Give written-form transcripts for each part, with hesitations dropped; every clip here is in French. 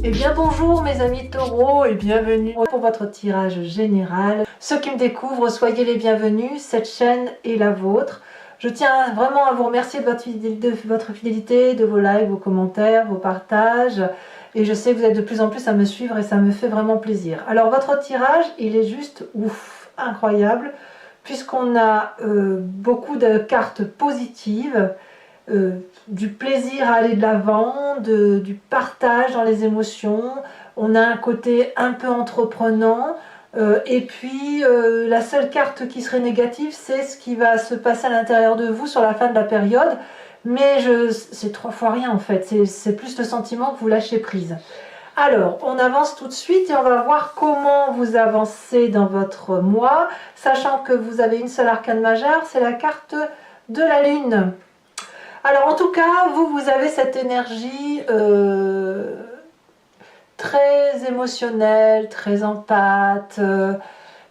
Eh bien bonjour mes amis taureaux et bienvenue pour votre tirage général. Ceux qui me découvrent, soyez les bienvenus, cette chaîne est la vôtre. Je tiens vraiment à vous remercier de votre fidélité, de vos likes, vos commentaires, vos partages. Et je sais que vous êtes de plus en plus à me suivre et ça me fait vraiment plaisir. Alors votre tirage, il est juste ouf, incroyable, puisqu'on a beaucoup de cartes positives. Du plaisir à aller de l'avant, du partage dans les émotions. On a un côté un peu entreprenant. Et puis la seule carte qui serait négative, c'est ce qui va se passer à l'intérieur de vous sur la fin de la période. Mais c'est 3 fois rien en fait. C'est plus le sentiment que vous lâchez prise. Alors, on avance tout de suite et on va voir comment vous avancez dans votre mois, sachant que vous avez une seule arcane majeure, c'est la carte de la lune. Alors en tout cas, vous avez cette énergie très émotionnelle, très empathe,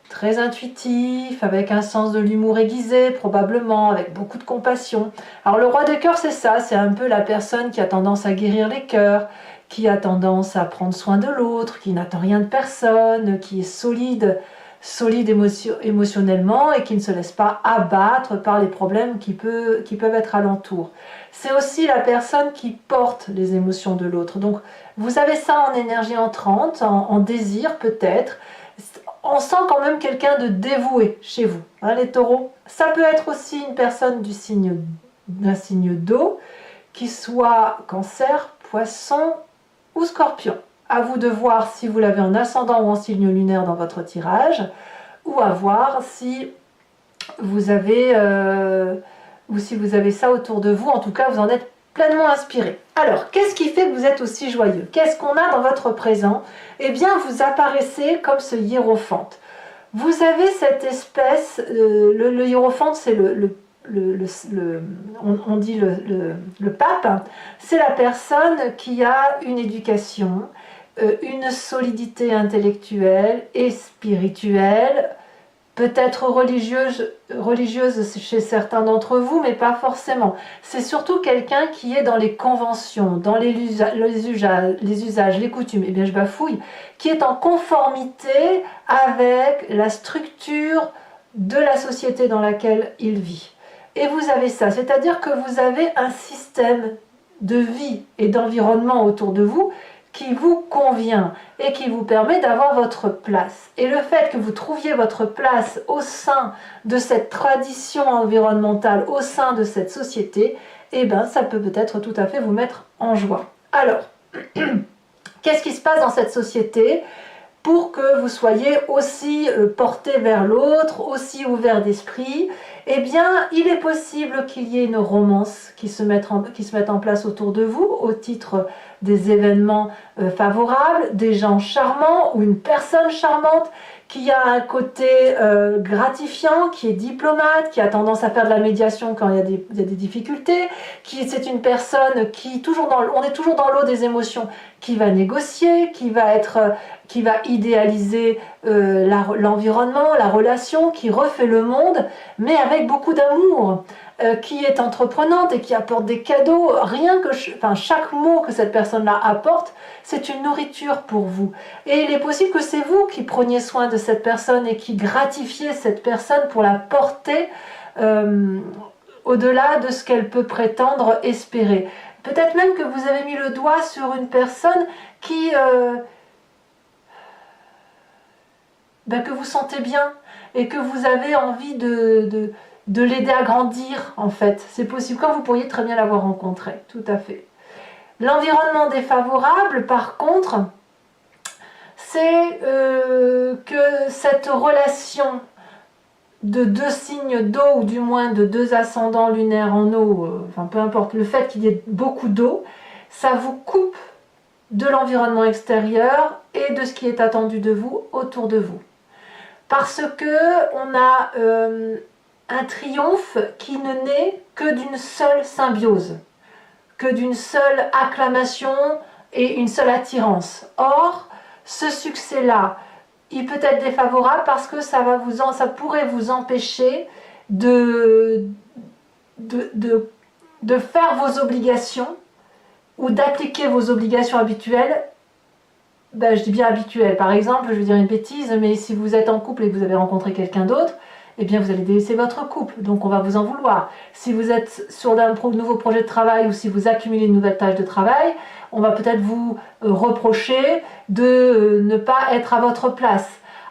très intuitif, avec un sens de l'humour aiguisé probablement, avec beaucoup de compassion. Alors le roi des cœurs, c'est ça, c'est un peu la personne qui a tendance à guérir les cœurs, qui a tendance à prendre soin de l'autre, qui n'attend rien de personne, qui est solide émotionnellement et qui ne se laisse pas abattre par les problèmes qui peuvent être alentour. C'est aussi la personne qui porte les émotions de l'autre. Donc vous avez ça en énergie entrante, en désir peut-être. On sent quand même quelqu'un de dévoué chez vous, hein, les taureaux. Ça peut être aussi une personne d'un signe d'eau, qui soit cancer, poisson ou scorpion. À vous de voir si vous l'avez en ascendant ou en signe lunaire dans votre tirage, ou à voir si vous avez ça autour de vous. En tout cas, vous en êtes pleinement inspiré. Alors, qu'est-ce qui fait que vous êtes aussi joyeux? Qu'est-ce qu'on a dans votre présent? Eh bien, vous apparaissez comme ce hiérophante. Vous avez cette espèce, le hiérophante, c'est on dit le pape, c'est la personne qui a une éducation, une solidité intellectuelle et spirituelle, peut-être religieuse chez certains d'entre vous, mais pas forcément. C'est surtout quelqu'un qui est dans les conventions, dans les usages, les coutumes, eh bien je bafouille, qui est en conformité avec la structure de la société dans laquelle il vit. Et vous avez ça, c'est-à-dire que vous avez un système de vie et d'environnement autour de vous qui vous convient et qui vous permet d'avoir votre place. Et le fait que vous trouviez votre place au sein de cette tradition environnementale, au sein de cette société, eh bien, ça peut peut-être tout à fait vous mettre en joie. Alors, qu'est-ce qui se passe dans cette société pour que vous soyez aussi porté vers l'autre, aussi ouvert d'esprit? Eh bien, il est possible qu'il y ait une romance qui se mette en place autour de vous, au titre des événements favorables, des gens charmants ou une personne charmante qui a un côté gratifiant, qui est diplomate, qui a tendance à faire de la médiation quand il y a des difficultés, c'est une personne qui, on est toujours dans l'eau des émotions, qui va négocier, qui va idéaliser l'environnement, la relation, qui refait le monde, mais avec beaucoup d'amour, qui est entreprenante et qui apporte des cadeaux. Chaque mot que cette personne-là apporte, c'est une nourriture pour vous. Et il est possible que c'est vous qui preniez soin de cette personne et qui gratifiez cette personne pour la porter au-delà de ce qu'elle peut prétendre espérer. Peut-être même que vous avez mis le doigt sur une personne que vous sentez bien et que vous avez envie de l'aider à grandir, en fait. C'est possible, quand vous pourriez très bien l'avoir rencontré, tout à fait. L'environnement défavorable, par contre, c'est que cette relation de 2 signes d'eau, ou du moins de 2 ascendants lunaires en eau, enfin peu importe, le fait qu'il y ait beaucoup d'eau, ça vous coupe de l'environnement extérieur et de ce qui est attendu de vous autour de vous. Parce que on a un triomphe qui ne naît que d'une seule symbiose, que d'une seule acclamation et une seule attirance. Or, ce succès-là, il peut être défavorable parce que ça pourrait vous empêcher de faire vos obligations ou d'appliquer vos obligations habituelles ben, je dis bien habituel. Par exemple, je vais dire une bêtise, mais si vous êtes en couple et que vous avez rencontré quelqu'un d'autre, eh bien vous allez délaisser votre couple, donc on va vous en vouloir. Si vous êtes sur un nouveau projet de travail ou si vous accumulez une nouvelle tâche de travail, on va peut-être vous reprocher de ne pas être à votre place.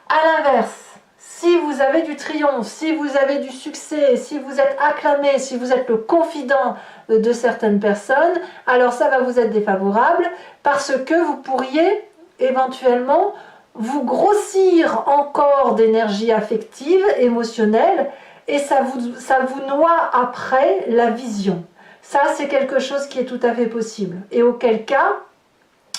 À l'inverse, si vous avez du triomphe, si vous avez du succès, si vous êtes acclamé, si vous êtes le confident de certaines personnes, alors ça va vous être défavorable parce que vous pourriez éventuellement vous grossir encore d'énergie affective, émotionnelle, et ça vous noie après la vision. Ça, c'est quelque chose qui est tout à fait possible. Et auquel cas,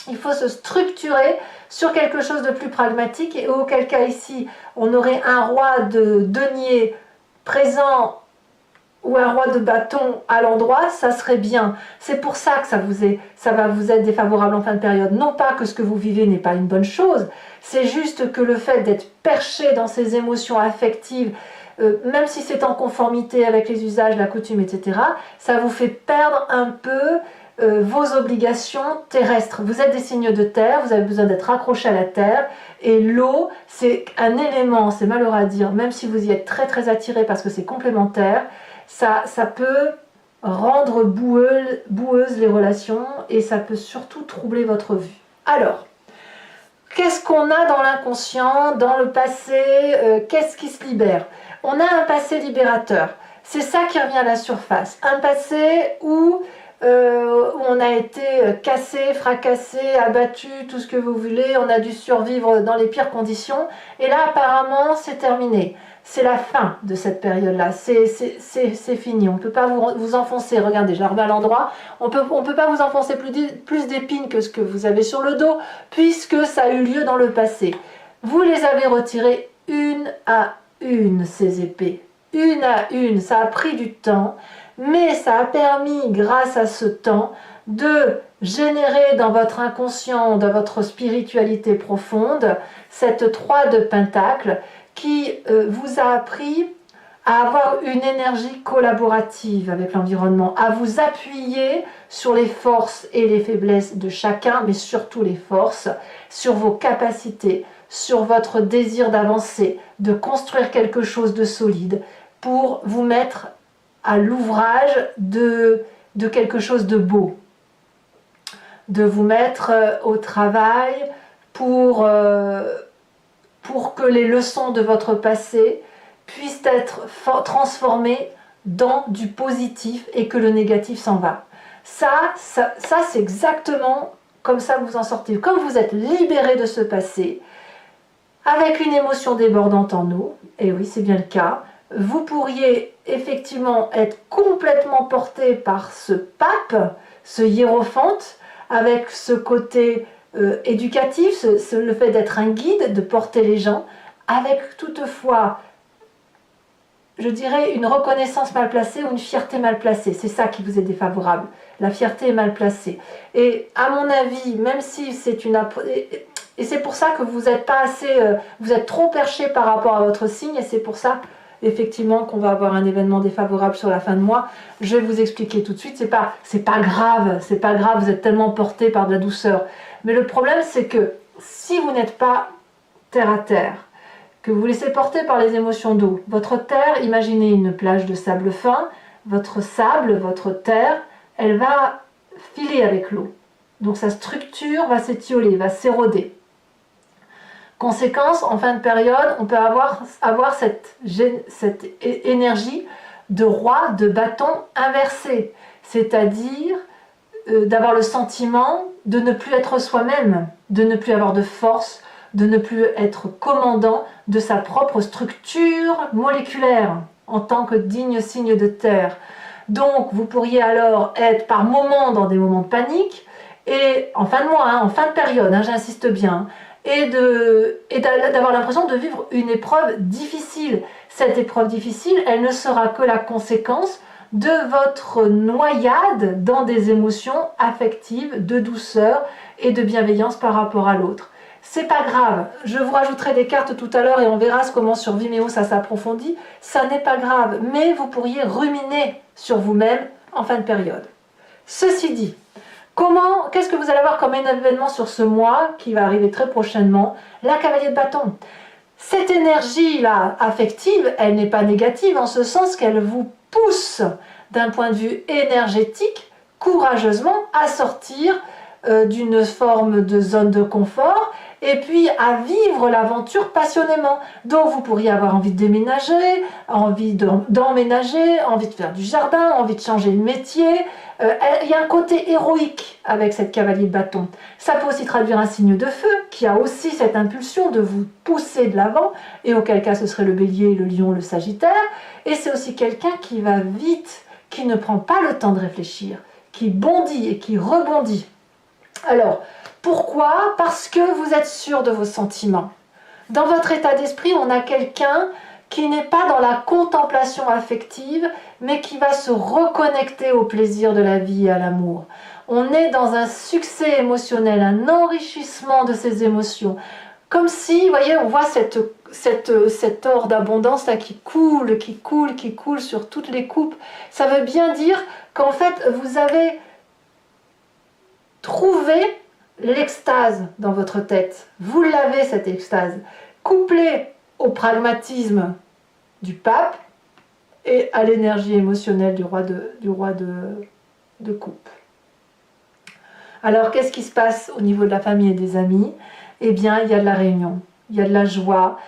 il faut se structurer sur quelque chose de plus pragmatique, et auquel cas ici, on aurait un roi de denier présent ou un roi de bâton à l'endroit, ça serait bien. C'est pour ça que ça va vous être défavorable en fin de période. Non pas que ce que vous vivez n'est pas une bonne chose, c'est juste que le fait d'être perché dans ces émotions affectives, même si c'est en conformité avec les usages, la coutume, etc., ça vous fait perdre un peu vos obligations terrestres. Vous êtes des signes de terre, vous avez besoin d'être accrochés à la terre, et l'eau, c'est un élément, c'est malheureux à dire, même si vous y êtes très très attiré parce que c'est complémentaire, ça peut rendre boueuses les relations, et ça peut surtout troubler votre vue. Alors, qu'est-ce qu'on a dans l'inconscient, dans le passé, qu'est-ce qui se libère? On a un passé libérateur, c'est ça qui revient à la surface, un passé où on a été cassé, fracassé, abattu, tout ce que vous voulez, on a dû survivre dans les pires conditions, et là apparemment c'est terminé. C'est la fin de cette période-là, c'est fini, on ne peut pas vous enfoncer, regardez, je remets à l'endroit, on peut pas vous enfoncer plus d'épines que ce que vous avez sur le dos, puisque ça a eu lieu dans le passé. Vous les avez retirées une à une, ces épées, une à une, ça a pris du temps, mais ça a permis, grâce à ce temps, de générer dans votre inconscient, dans votre spiritualité profonde, cette 3 de Pentacles, qui vous a appris à avoir une énergie collaborative avec l'environnement, à vous appuyer sur les forces et les faiblesses de chacun, mais surtout les forces, sur vos capacités, sur votre désir d'avancer, de construire quelque chose de solide, pour vous mettre à l'ouvrage de quelque chose de beau, de vous mettre au travail pour que les leçons de votre passé puissent être transformées dans du positif et que le négatif s'en va. Ça c'est exactement comme ça que vous en sortez. Comme vous êtes libéré de ce passé, avec une émotion débordante en nous, et oui c'est bien le cas, vous pourriez effectivement être complètement porté par ce pape, ce hiérophante, avec ce côté éducatif, le fait d'être un guide, de porter les gens, avec toutefois, je dirais, une reconnaissance mal placée ou une fierté mal placée. C'est ça qui vous est défavorable. La fierté est mal placée. Et à mon avis, même si c'est une... Et c'est pour ça que vous êtes pas assez... vous êtes trop perché par rapport à votre signe, et c'est pour ça effectivement qu'on va avoir un événement défavorable sur la fin de mois. Je vais vous expliquer tout de suite, c'est pas grave, vous êtes tellement porté par de la douceur. Mais le problème c'est que si vous n'êtes pas terre à terre, que vous laissez porter par les émotions d'eau, votre terre, imaginez une plage de sable fin, votre sable, votre terre, elle va filer avec l'eau. Donc sa structure va s'étioler, va s'éroder. Conséquence, en fin de période, on peut avoir cette énergie de roi de bâton inversé, c'est-à-dire d'avoir le sentiment de ne plus être soi-même, de ne plus avoir de force, de ne plus être commandant de sa propre structure moléculaire en tant que digne signe de terre. Donc vous pourriez alors être par moments dans des moments de panique, et en fin de mois, en fin de période, j'insiste bien, et d'avoir l'impression de vivre une épreuve difficile. Cette épreuve difficile, elle ne sera que la conséquence de votre noyade dans des émotions affectives, de douceur et de bienveillance par rapport à l'autre. C'est pas grave, je vous rajouterai des cartes tout à l'heure et on verra comment sur Vimeo ça s'approfondit. Ça n'est pas grave, mais vous pourriez ruminer sur vous-même en fin de période. Ceci dit, Qu'est-ce que vous allez avoir comme événement sur ce mois qui va arriver très prochainement? La cavalier de bâton. Cette énergie-là affective, elle n'est pas négative en ce sens qu'elle vous pousse d'un point de vue énergétique courageusement à sortir d'une forme de zone de confort et puis à vivre l'aventure passionnément. Donc vous pourriez avoir envie de déménager, envie d'emménager, envie de faire du jardin, envie de changer de métier. Il y a un côté héroïque avec cette cavalier de bâton. Ça peut aussi traduire un signe de feu qui a aussi cette impulsion de vous pousser de l'avant, et auquel cas ce serait le bélier, le lion, le sagittaire. Et c'est aussi quelqu'un qui va vite, qui ne prend pas le temps de réfléchir, qui bondit et qui rebondit. Alors, pourquoi? Parce que vous êtes sûr de vos sentiments. Dans votre état d'esprit, on a quelqu'un qui n'est pas dans la contemplation affective, mais qui va se reconnecter au plaisir de la vie et à l'amour. On est dans un succès émotionnel, un enrichissement de ses émotions. Comme si, vous voyez, on voit cet or d'abondance là qui coule, qui coule, qui coule sur toutes les coupes. Ça veut bien dire qu'en fait, vous avez trouvé l'extase dans votre tête. Vous l'avez, cette extase. Couplée au pragmatisme du pape et à l'énergie émotionnelle du roi de coupe. Alors, qu'est-ce qui se passe au niveau de la famille et des amis? Eh bien, il y a de la réunion, il y a de la joie.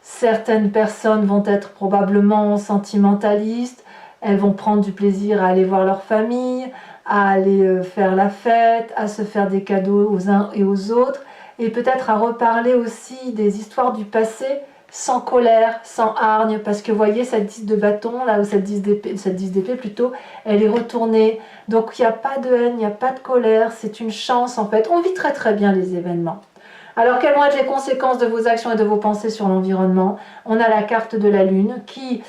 Certaines personnes vont être probablement sentimentalistes, elles vont prendre du plaisir à aller voir leur famille, à aller faire la fête, à se faire des cadeaux aux uns et aux autres, et peut-être à reparler aussi des histoires du passé sans colère, sans hargne, parce que vous voyez cette 10 de bâton, là, ou cette 10 d'épée plutôt, elle est retournée. Donc il n'y a pas de haine, il n'y a pas de colère, c'est une chance en fait. On vit très très bien les événements. Alors, quelles vont être les conséquences de vos actions et de vos pensées sur l'environnement? On a la carte de la Lune qui,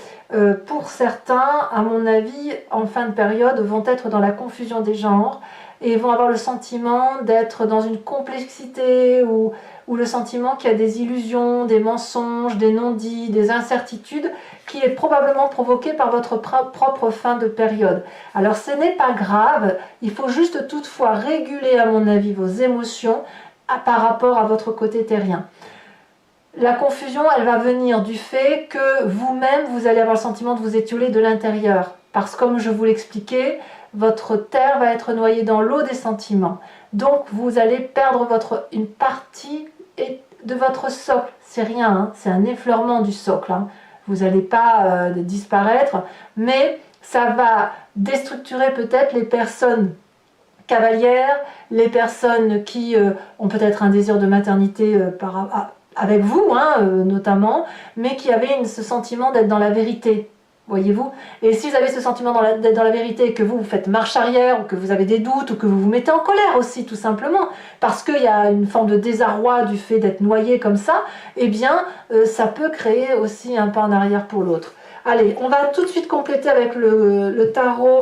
pour certains, à mon avis, en fin de période, vont être dans la confusion des genres et vont avoir le sentiment d'être dans une complexité ou le sentiment qu'il y a des illusions, des mensonges, des non-dits, des incertitudes qui est probablement provoquée par votre propre fin de période. Alors, ce n'est pas grave, il faut juste toutefois réguler, à mon avis, vos émotions par rapport à votre côté terrien. La confusion, elle va venir du fait que vous-même, vous allez avoir le sentiment de vous étioler de l'intérieur. Parce que, comme je vous l'expliquais, votre terre va être noyée dans l'eau des sentiments. Donc, vous allez perdre une partie de votre socle. C'est rien, hein, c'est un effleurement du socle. Hein. Vous n'allez pas disparaître, mais ça va déstructurer peut-être les personnes cavalières, les personnes qui ont peut-être un désir de maternité avec vous, hein, notamment, mais qui avaient ce sentiment d'être dans la vérité, voyez-vous. Et si vous avez ce sentiment d'être dans la vérité, que vous faites marche arrière, ou que vous avez des doutes, ou que vous vous mettez en colère aussi, tout simplement, parce qu'il y a une forme de désarroi du fait d'être noyé comme ça, eh bien, ça peut créer aussi un pas en arrière pour l'autre. Allez, on va tout de suite compléter avec le tarot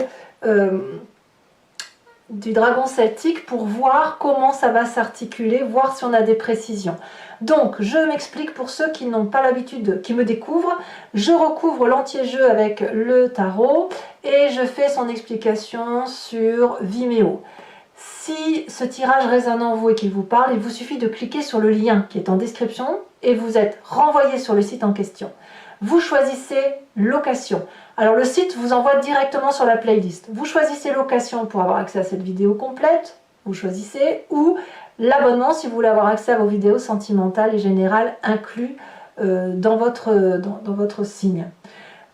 du dragon celtique pour voir comment ça va s'articuler, voir si on a des précisions. Donc, je m'explique pour ceux qui n'ont pas l'habitude, qui me découvrent. Je recouvre l'entier-jeu avec le tarot et je fais son explication sur Vimeo. Si ce tirage résonne en vous et qu'il vous parle, il vous suffit de cliquer sur le lien qui est en description et vous êtes renvoyé sur le site en question. Vous choisissez location. Alors le site vous envoie directement sur la playlist. Vous choisissez location pour avoir accès à cette vidéo complète, vous choisissez, ou l'abonnement si vous voulez avoir accès à vos vidéos sentimentales et générales inclus dans votre signe.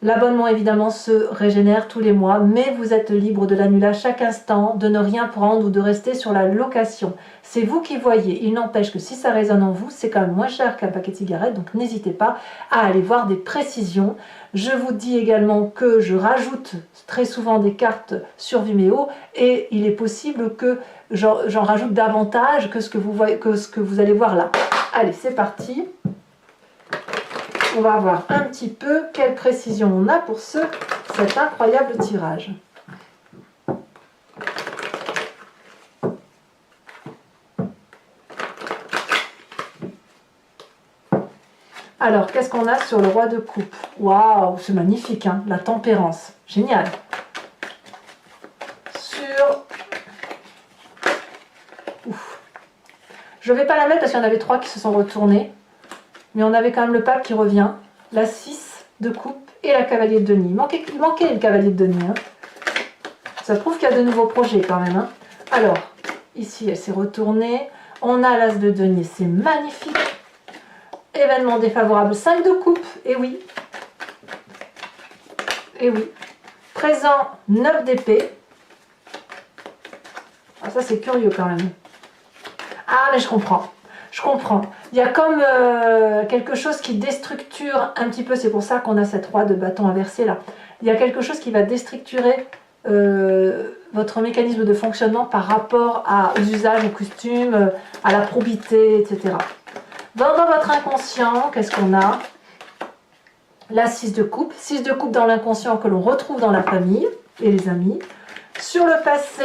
L'abonnement évidemment se régénère tous les mois, mais vous êtes libre de l'annuler à chaque instant, de ne rien prendre ou de rester sur la location. C'est vous qui voyez. Il n'empêche que si ça résonne en vous, c'est quand même moins cher qu'un paquet de cigarettes, donc n'hésitez pas à aller voir des précisions. Je vous dis également que je rajoute très souvent des cartes sur Vimeo et il est possible que j'en rajoute davantage que ce que vous allez voir là. Allez, c'est parti. On va voir un petit peu quelle précision on a pour cet incroyable tirage. Alors, qu'est-ce qu'on a sur le roi de coupe? Waouh, c'est magnifique, hein, la tempérance. Génial. Sur Je ne vais pas la mettre parce qu'il y en avait 3 qui se sont retournés. Mais on avait quand même le pape qui revient. La 6 de coupe et la cavalier de denier. Il manquait le cavalier de denier. Hein. Ça prouve qu'il y a de nouveaux projets quand même. Hein. Alors, ici, elle s'est retournée. On a l'as de denier, c'est magnifique. Événement défavorable, 5 de coupe. Et oui. Et oui. Présent, 9 d'épée. Ah, ça, c'est curieux quand même. Ah, mais je comprends. Je comprends. Il y a comme quelque chose qui déstructure un petit peu. C'est pour ça qu'on a cette roi de bâton inversé là. Il y a quelque chose qui va déstructurer votre mécanisme de fonctionnement par rapport aux usages, aux costumes, à la probité, etc. Dans votre inconscient, qu'est-ce qu'on a? La 6 de coupe. 6 de coupe dans l'inconscient que l'on retrouve dans la famille et les amis. Sur le passé,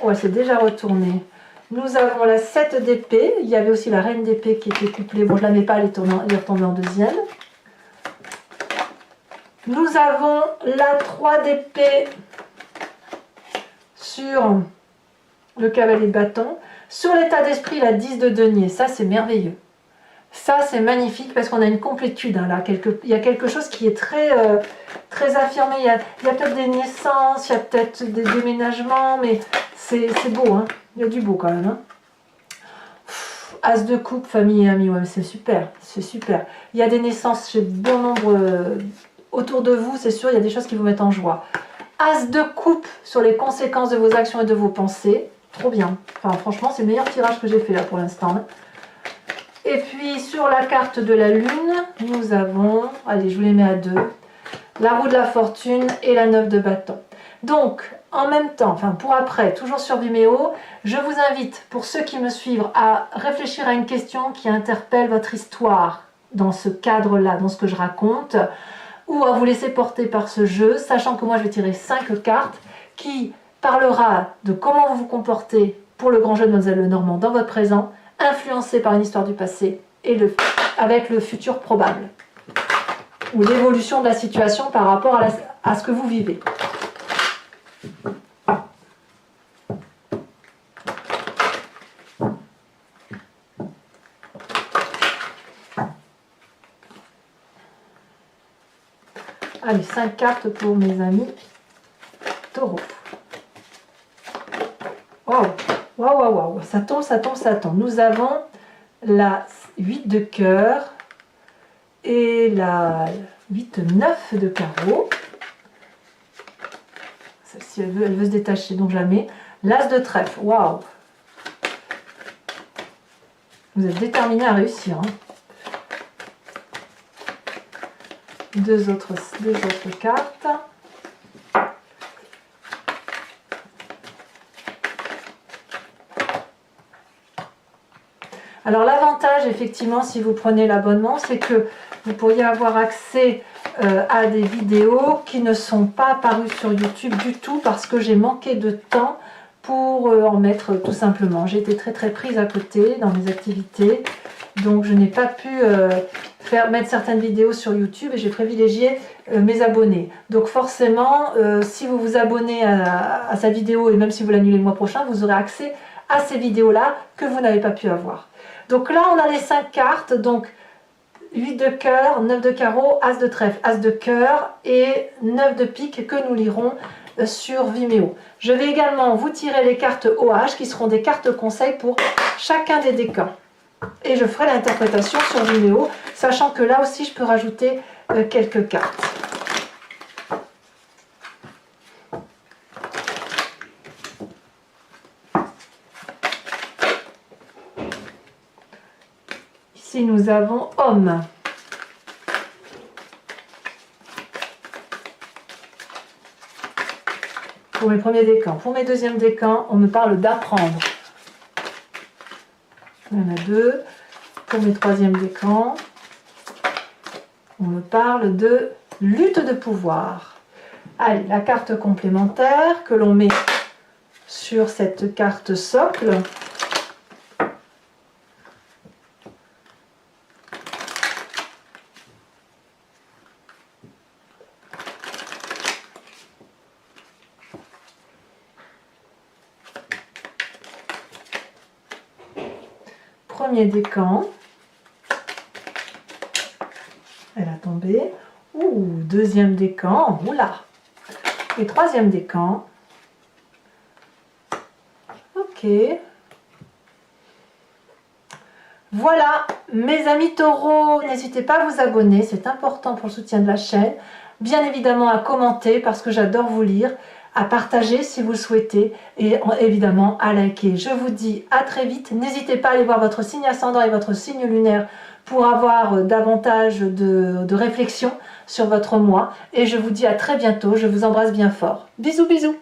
ouais, c'est déjà retourné. Nous avons la 7 d'épée. Il y avait aussi la reine d'épée qui était couplée. Bon, je ne la mets pas, elle est retombée en deuxième. Nous avons la 3 d'épée sur le cavalier de bâton. Sur l'état d'esprit, la 10 de denier. Ça, c'est merveilleux. Ça, c'est magnifique parce qu'on a une complétude. Hein, là. Il y a quelque chose qui est très, très affirmé. Il y a peut-être des naissances, il y a peut-être des déménagements, mais c'est beau. Hein. Il y a du beau quand même. Hein. As de coupe, famille et amis, ouais, c'est super, c'est super. Il y a des naissances chez bon nombre autour de vous, c'est sûr, il y a des choses qui vous mettent en joie. As de coupe sur les conséquences de vos actions et de vos pensées, trop bien. Enfin, franchement, c'est le meilleur tirage que j'ai fait là pour l'instant. Hein. Et puis sur la carte de la lune, nous avons, allez, je vous les mets à 2, la roue de la fortune et la 9 de bâton. Donc, en même temps, enfin pour après, toujours sur Vimeo, je vous invite, pour ceux qui me suivent, à réfléchir à une question qui interpelle votre histoire dans ce cadre-là, dans ce que je raconte, ou à vous laisser porter par ce jeu, sachant que moi je vais tirer 5 cartes qui parlera de comment vous vous comportez pour le grand jeu de Mademoiselle Lenormand dans votre présent, influencé par une histoire du passé et avec le futur probable, ou l'évolution de la situation par rapport à ce que vous vivez. Allez, 5 cartes pour mes amis taureaux. Waouh, waouh, waouh, waouh, ça tombe, ça tombe, ça tombe. Nous avons la 8 de cœur et la 8-9 de carreau. Celle-ci, elle veut se détacher, donc je la mets. L'as de trèfle, waouh. Vous êtes déterminé à réussir. Hein. Deux autres cartes. Alors l'avantage, effectivement, si vous prenez l'abonnement, c'est que vous pourriez avoir accès à des vidéos qui ne sont pas parues sur YouTube du tout parce que j'ai manqué de temps pour en mettre tout simplement. J'ai été très très prise à côté dans mes activités, donc je n'ai pas pu mettre certaines vidéos sur YouTube et j'ai privilégié mes abonnés. Donc forcément, si vous vous abonnez à cette vidéo et même si vous l'annulez le mois prochain, vous aurez accès à ces vidéos-là que vous n'avez pas pu avoir. Donc là, on a les 5 cartes, donc 8 de cœur, 9 de carreau, as de trèfle, as de cœur et 9 de pique que nous lirons sur Vimeo. Je vais également vous tirer les cartes OH qui seront des cartes conseils pour chacun des décans. Et je ferai l'interprétation sur Vimeo, sachant que là aussi je peux rajouter quelques cartes. Ici nous avons homme. Pour mes premiers décans. Pour mes deuxièmes décans, on me parle d'apprendre. Il y en a 2. Pour mes troisièmes décans, on me parle de lutte de pouvoir. Allez, la carte complémentaire que l'on met sur cette carte socle. Premier décan. Elle a tombé. Ouh, deuxième décan. Oula. Et troisième décan. Ok. Voilà, mes amis taureaux, n'hésitez pas à vous abonner, c'est important pour le soutien de la chaîne. Bien évidemment à commenter parce que j'adore vous lire, à partager si vous le souhaitez et évidemment à liker. Je vous dis à très vite, n'hésitez pas à aller voir votre signe ascendant et votre signe lunaire pour avoir davantage de réflexion sur votre mois. Et je vous dis à très bientôt, je vous embrasse bien fort. Bisous bisous.